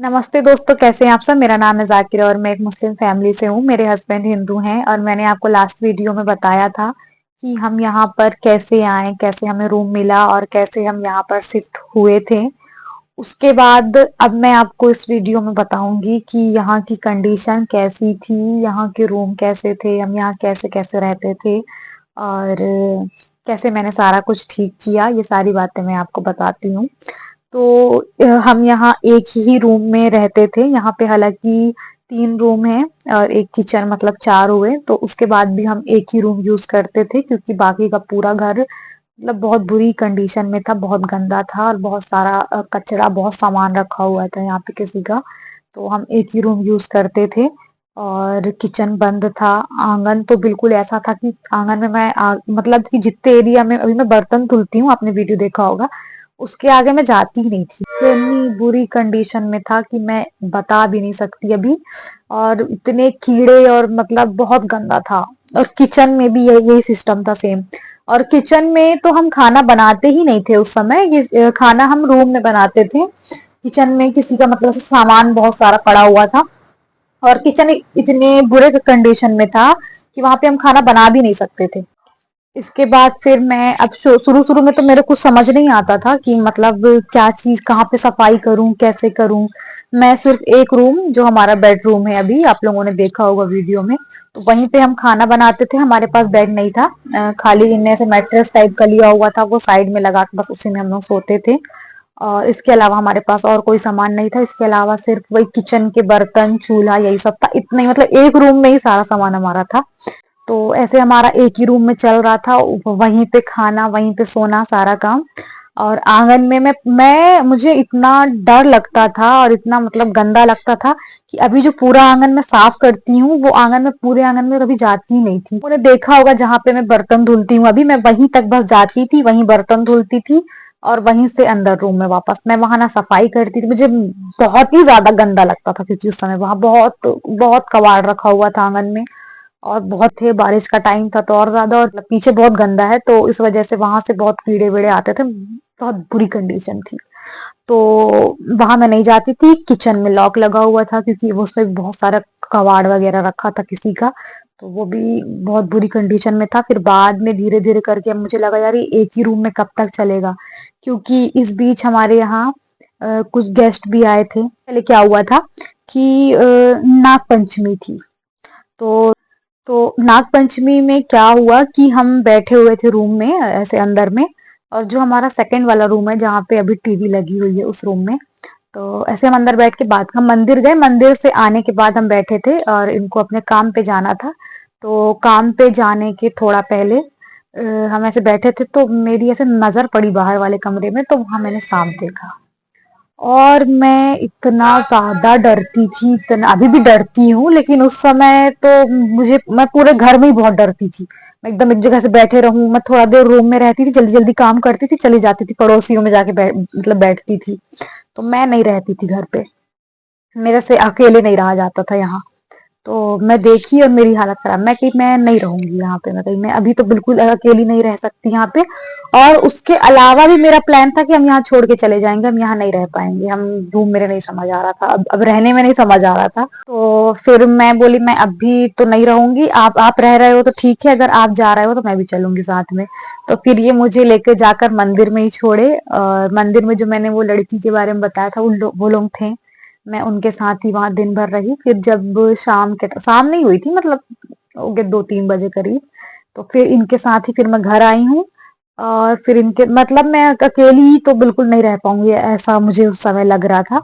नमस्ते दोस्तों, कैसे हैं आप सब। मेरा नाम है जाकिर और मैं एक मुस्लिम फैमिली से हूँ। मेरे हस्बैंड हिंदू हैं और मैंने आपको लास्ट वीडियो में बताया था कि हम यहाँ पर कैसे आए, कैसे हमें रूम मिला और कैसे हम यहाँ पर शिफ्ट हुए थे। उसके बाद अब मैं आपको इस वीडियो में बताऊंगी कि यहाँ की कंडीशन कैसी थी, यहाँ के रूम कैसे थे, हम यहाँ कैसे कैसे रहते थे और कैसे मैंने सारा कुछ ठीक किया। ये सारी बातें मैं आपको बताती हूँ। तो हम यहाँ एक ही रूम में रहते थे। यहाँ पे हालांकि 3 रूम हैं और एक किचन, मतलब 4 हुए। तो उसके बाद भी हम एक ही रूम यूज करते थे क्योंकि बाकी का पूरा घर मतलब बहुत बुरी कंडीशन में था, बहुत गंदा था और बहुत सारा कचरा, बहुत सामान रखा हुआ था यहाँ पे किसी का। तो हम एक ही रूम यूज करते थे और किचन बंद था। आंगन तो बिल्कुल ऐसा था कि आंगन में मतलब कि जितने एरिया में अभी मैं बर्तन धुलती हूँ, आपने वीडियो देखा होगा, उसके आगे मैं जाती ही नहीं थी। इतनी बुरी कंडीशन में था कि मैं बता भी नहीं सकती अभी। और इतने कीड़े और मतलब बहुत गंदा था। और किचन में भी यही सिस्टम था, सेम। और किचन में तो हम खाना बनाते ही नहीं थे उस समय। ये खाना हम रूम में बनाते थे। किचन में किसी का मतलब सामान बहुत सारा पड़ा हुआ था और किचन इतने बुरे कंडीशन में था कि वहां पे हम खाना बना भी नहीं सकते थे। इसके बाद फिर मैं अब शुरू शुरू में तो मेरे कुछ समझ नहीं आता था कि मतलब क्या चीज कहाँ पे सफाई करूं, कैसे करूं। मैं सिर्फ एक रूम, जो हमारा बेडरूम है, अभी आप लोगों ने देखा होगा वीडियो में, तो वहीं पे हम खाना बनाते थे। हमारे पास बेड नहीं था, खाली इनने से मैट्रेस टाइप का लिया हुआ था, वो साइड में लगा के बस उसी में हम लोग सोते थे। और इसके अलावा हमारे पास और कोई सामान नहीं था। इसके अलावा सिर्फ वही किचन के बर्तन, चूल्हा, यही सब था। इतना ही, मतलब एक रूम में ही सारा सामान हमारा था। तो ऐसे हमारा एक ही रूम में चल रहा था, वहीं पे खाना, वहीं पे सोना, सारा काम। और आंगन में मैं मुझे इतना डर लगता था और इतना मतलब गंदा लगता था कि अभी जो पूरा आंगन मैं साफ करती हूँ, वो आंगन में, पूरे आंगन में कभी जाती ही नहीं थी। उन्हें देखा होगा जहां पे मैं बर्तन धुलती हूँ, अभी मैं वहीं तक बस जाती थी, वहीं बर्तन धुलती थी और वहीं से अंदर रूम में वापस। मैं वहां ना सफाई करती थी। मुझे बहुत ही ज्यादा गंदा लगता था क्योंकि उस समय वहां बहुत बहुत कबाड़ रखा हुआ था आंगन में और बहुत थे। बारिश का टाइम था तो और ज्यादा, और पीछे बहुत गंदा है तो इस वजह से वहां से बहुत कीड़े वीड़े आते थे। बहुत बुरी कंडीशन थी। तो वहां मैं नहीं जाती थी। किचन में लॉक लगा हुआ था क्योंकि वो उसमें बहुत सारा कबाड़ वगैरह रखा था किसी का। तो वो भी बहुत बुरी कंडीशन में था। फिर बाद में धीरे धीरे करके मुझे लगा यार ये एक ही रूम में कब तक चलेगा, क्योंकि इस बीच हमारे यहाँ कुछ गेस्ट भी आए थे। पहले क्या हुआ था कि नाग पंचमी थी। तो नाग पंचमी में क्या हुआ कि हम बैठे हुए थे रूम में ऐसे अंदर में, और जो हमारा सेकंड वाला रूम है जहाँ पे अभी टीवी लगी हुई है, उस रूम में। तो ऐसे हम अंदर बैठ के बात, हम मंदिर गए, मंदिर से आने के बाद हम बैठे थे और इनको अपने काम पे जाना था। तो काम पे जाने के थोड़ा पहले हम ऐसे बैठे थे तो मेरी ऐसे नजर पड़ी बाहर वाले कमरे में, तो वहां मैंने सांप देखा। और मैं इतना ज़्यादा डरती थी, इतना, अभी भी डरती हूँ, लेकिन उस समय तो मैं पूरे घर में ही बहुत डरती थी। मैं एकदम एक जगह से बैठे रहूं, मैं थोड़ा देर रूम में रहती थी, जल्दी जल्दी काम करती थी, चली जाती थी पड़ोसियों में जाके मतलब बैठती थी। तो मैं नहीं रहती थी घर पे, मेरे से अकेले नहीं रहा जाता था यहाँ। तो मैं देखी और मेरी हालत खराब। मैं कही मैं नहीं रहूंगी यहाँ पे, मैं कही मैं अभी तो बिल्कुल अकेली नहीं रह सकती यहाँ पे। और उसके अलावा भी मेरा प्लान था कि हम यहाँ छोड़ के चले जाएंगे, हम यहाँ नहीं रह पाएंगे। हम रूम मेरे नहीं समझ आ रहा था, अब रहने में नहीं समझ आ रहा था। तो फिर मैं बोली मैं अभी तो नहीं रहूंगी, आप रह रहे हो तो ठीक है, अगर आप जा रहे हो तो मैं भी चलूंगी साथ में। तो फिर ये मुझे लेकर जाकर मंदिर में ही छोड़े। और मंदिर में जो मैंने वो लड़की के बारे में बताया था, वो लोग थे। मैं उनके साथ ही वहां दिन भर रही। फिर जब शाम नहीं हुई थी, मतलब हो गए 2-3 बजे करीब, तो फिर इनके साथ ही फिर मैं घर आई हूँ। और फिर इनके मतलब मैं अकेली तो बिल्कुल नहीं रह पाऊंगी, ऐसा मुझे उस समय लग रहा था।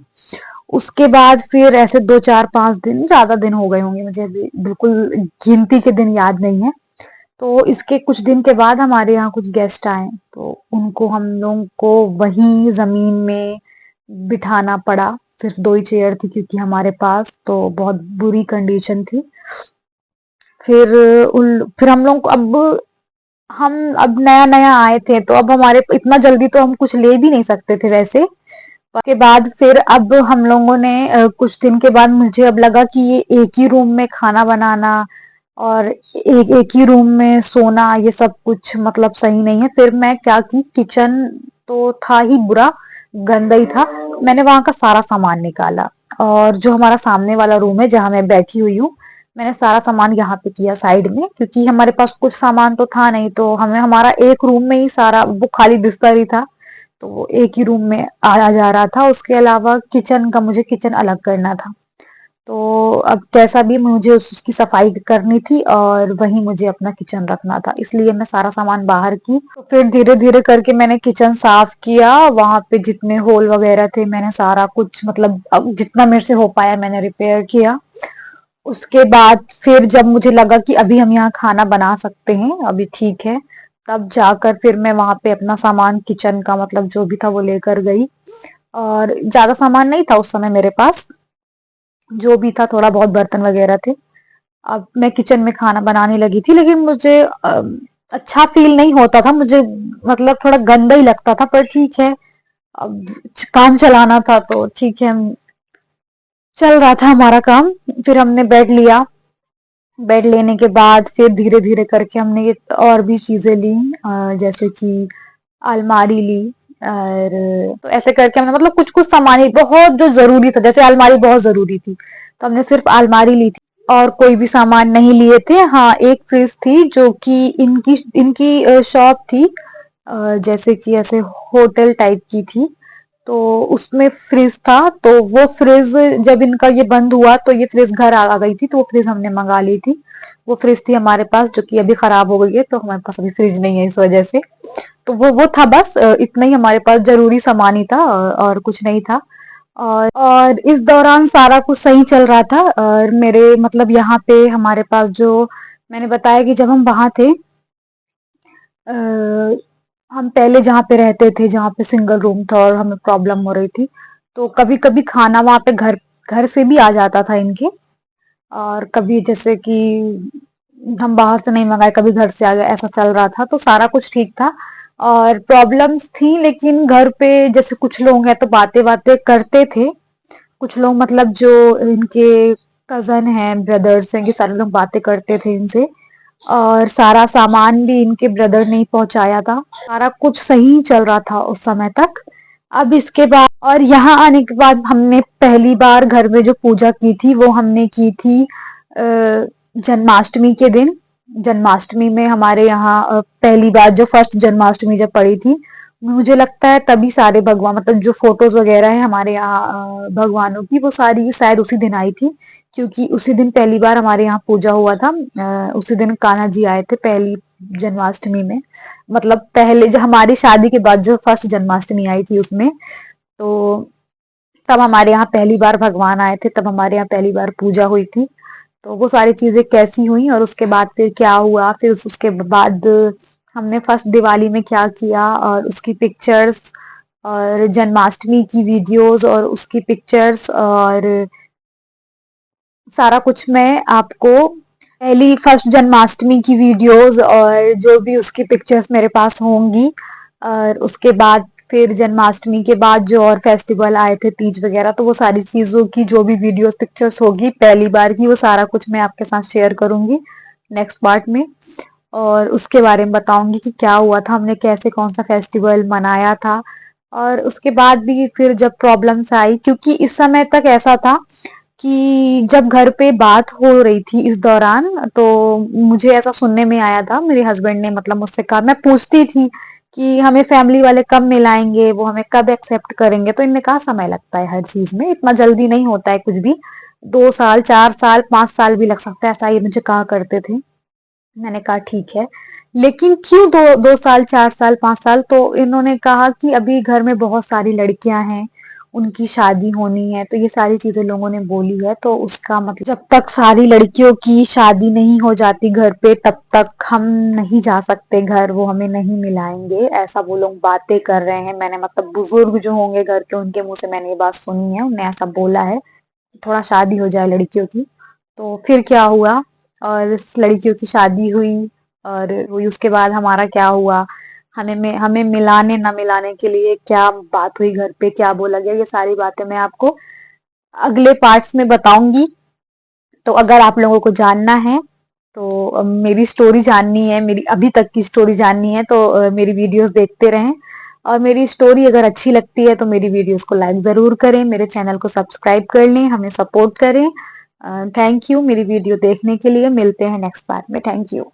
उसके बाद फिर ऐसे 2-4-5 दिन, ज्यादा दिन हो गए होंगे, मुझे अभी बिल्कुल गिनती के दिन याद नहीं है। तो इसके कुछ दिन के बाद हमारे यहाँ कुछ गेस्ट आए, तो उनको हम लोग को वहीं जमीन में बिठाना पड़ा। सिर्फ 2 ही चेयर थी क्योंकि हमारे पास, तो बहुत बुरी कंडीशन थी। फिर हम लोग को, हम अब नया नया आए थे तो अब हमारे इतना जल्दी तो हम कुछ ले भी नहीं सकते थे वैसे। के बाद फिर अब हम लोगों ने कुछ दिन के बाद मुझे अब लगा कि ये एक ही रूम में खाना बनाना और एक एक ही रूम में सोना, ये सब कुछ मतलब सही नहीं है। फिर मैं क्या की, किचन तो था ही बुरा, गंदा ही था, मैंने वहां का सारा सामान निकाला। और जो हमारा सामने वाला रूम है जहाँ मैं बैठी हुई हूँ, मैंने सारा सामान यहाँ पे किया साइड में, क्योंकि हमारे पास कुछ सामान तो था नहीं, तो हमें हमारा एक रूम में ही सारा वो खाली बिस्तर ही था, तो वो एक ही रूम में आया जा रहा था। उसके अलावा किचन का मुझे किचन अलग करना था। तो अब कैसा भी मुझे उसकी सफाई करनी थी और वहीं मुझे अपना किचन रखना था, इसलिए मैं सारा सामान बाहर की। तो फिर धीरे धीरे करके मैंने किचन साफ किया, वहां पे जितने होल वगैरह थे मैंने सारा कुछ मतलब अब जितना मेरे से हो पाया मैंने रिपेयर किया। उसके बाद फिर जब मुझे लगा कि अभी हम यहाँ खाना बना सकते हैं, अभी ठीक है, तब जाकर फिर मैं वहां पे अपना सामान किचन का मतलब जो भी था वो लेकर गई। और ज्यादा सामान नहीं था उस समय मेरे पास, जो भी था थोड़ा बहुत बर्तन वगैरह थे। अब मैं किचन में खाना बनाने लगी थी, लेकिन मुझे अच्छा फील नहीं होता था, मुझे मतलब थोड़ा गंदा ही लगता था, पर ठीक है, अब काम चलाना था तो ठीक है, चल रहा था हमारा काम। फिर हमने बेड लिया, बेड लेने के बाद फिर धीरे धीरे करके हमने ये और भी चीजें ली, जैसे कि अलमारी ली। और तो ऐसे करके हमने मतलब कुछ कुछ सामान ही बहुत जो जरूरी था, जैसे अलमारी बहुत जरूरी थी तो हमने सिर्फ अलमारी ली थी और कोई भी सामान नहीं लिए थे। हाँ, एक फ्रिज थी जो कि इनकी इनकी शॉप थी, जैसे कि ऐसे होटल टाइप की थी, तो उसमें फ्रिज था। तो वो फ्रिज जब इनका ये बंद हुआ तो ये फ्रिज घर आ गई थी, तो वो फ्रिज हमने मंगा ली थी। वो फ्रिज थी हमारे पास जो कि अभी खराब हो गई है, तो हमारे पास अभी फ्रिज नहीं है इस वजह से। तो वो था बस, इतना ही हमारे पास जरूरी सामान ही था, और कुछ नहीं था। और इस दौरान सारा कुछ सही चल रहा था। और मेरे मतलब यहाँ पे हमारे पास जो मैंने बताया कि जब हम वहां थे, हम पहले जहाँ पे रहते थे, जहाँ पे सिंगल रूम था और हमें प्रॉब्लम हो रही थी, तो कभी कभी खाना वहां पे घर घर से भी आ जाता था इनके। और कभी जैसे कि हम बाहर से नहीं मंगाए, कभी घर से आ गया, ऐसा चल रहा था, तो सारा कुछ ठीक था। और प्रॉब्लम्स थी, लेकिन घर पे जैसे कुछ लोग हैं तो बातें बातें करते थे, कुछ लोग मतलब जो इनके कजन हैं, ब्रदर्स हैं, कि सारे लोग बातें करते थे इनसे। और सारा सामान भी इनके ब्रदर ने ही पहुंचाया था, सारा कुछ सही चल रहा था उस समय तक। अब इसके बाद और यहाँ आने के बाद हमने पहली बार घर में जो पूजा की थी वो हमने की थी जन्माष्टमी के दिन। जन्माष्टमी में हमारे यहाँ पहली बार जो फर्स्ट जन्माष्टमी जब पड़ी थी, मुझे लगता है तभी सारे भगवान मतलब जो फोटोज वगैरह है हमारे यहाँ भगवानों की, वो सारी शायद उसी दिन आई थी, क्योंकि उसी दिन पहली बार हमारे यहाँ पूजा हुआ था। उसी दिन कान्हा जी आए थे पहली जन्माष्टमी में, मतलब पहले जो हमारी शादी के बाद जो फर्स्ट जन्माष्टमी आई थी उसमें। तो तब हमारे यहाँ पहली बार भगवान आए थे, तब हमारे यहाँ पहली बार पूजा हुई थी। तो वो सारी चीजें कैसी हुई और उसके बाद फिर क्या हुआ, फिर उसके बाद हमने फर्स्ट दिवाली में क्या किया और उसकी पिक्चर्स, और जन्माष्टमी की वीडियोस और उसकी पिक्चर्स, और सारा कुछ मैं आपको पहली फर्स्ट जन्माष्टमी की वीडियोस और जो भी उसकी पिक्चर्स मेरे पास होंगी, और उसके बाद फिर जन्माष्टमी के बाद जो और फेस्टिवल आए थे तीज वगैरह, तो वो सारी चीजों की जो भी वीडियोस पिक्चर्स होगी पहली बार की, वो सारा कुछ मैं आपके साथ शेयर करूंगी नेक्स्ट पार्ट में। और उसके बारे में बताऊंगी कि क्या हुआ था, हमने कैसे कौन सा फेस्टिवल मनाया था। और उसके बाद भी फिर जब प्रॉब्लम्स आई, क्योंकि इस समय तक ऐसा था कि जब घर पे बात हो रही थी इस दौरान, तो मुझे ऐसा सुनने में आया था, मेरे हस्बैंड ने मतलब मुझसे कहा, मैं पूछती थी कि हमें फैमिली वाले कब मिलाएंगे, वो हमें कब एक्सेप्ट करेंगे, तो इनने कहा समय लगता है हर चीज में, इतना जल्दी नहीं होता है कुछ भी, 2 साल 4 साल 5 साल भी लग सकता है, ऐसा ये मुझे कहा करते थे। मैंने कहा ठीक है, लेकिन क्यों 2 2 साल 4 साल 5 साल, तो इन्होंने कहा कि अभी घर में बहुत सारी लड़कियां हैं, उनकी शादी होनी है, तो ये सारी चीजें लोगों ने बोली है, तो उसका मतलब जब तक सारी लड़कियों की शादी नहीं हो जाती घर पे तब तक हम नहीं जा सकते घर, वो हमें नहीं मिलाएंगे, ऐसा वो लोग बातें कर रहे हैं। मैंने मतलब बुजुर्ग जो होंगे घर के उनके मुंह से मैंने ये बात सुनी है, उन्हें ऐसा बोला है थोड़ा शादी हो जाए लड़कियों की। तो फिर क्या हुआ, और इस लड़कियों की शादी हुई, और हुई उसके बाद हमारा क्या हुआ, हमें मिलाने ना मिलाने के लिए क्या बात हुई, घर पे क्या बोला गया, ये सारी बातें मैं आपको अगले पार्ट्स में बताऊंगी। तो अगर आप लोगों को जानना है, तो मेरी स्टोरी जाननी है, मेरी अभी तक की स्टोरी जाननी है, तो मेरी वीडियोस देखते रहें। और मेरी स्टोरी अगर अच्छी लगती है तो मेरी वीडियोस को लाइक ज़रूर करें, मेरे चैनल को सब्सक्राइब कर लें, हमें सपोर्ट करें। थैंक यू मेरी वीडियो देखने के लिए। मिलते हैं नेक्स्ट पार्ट में। Thank you.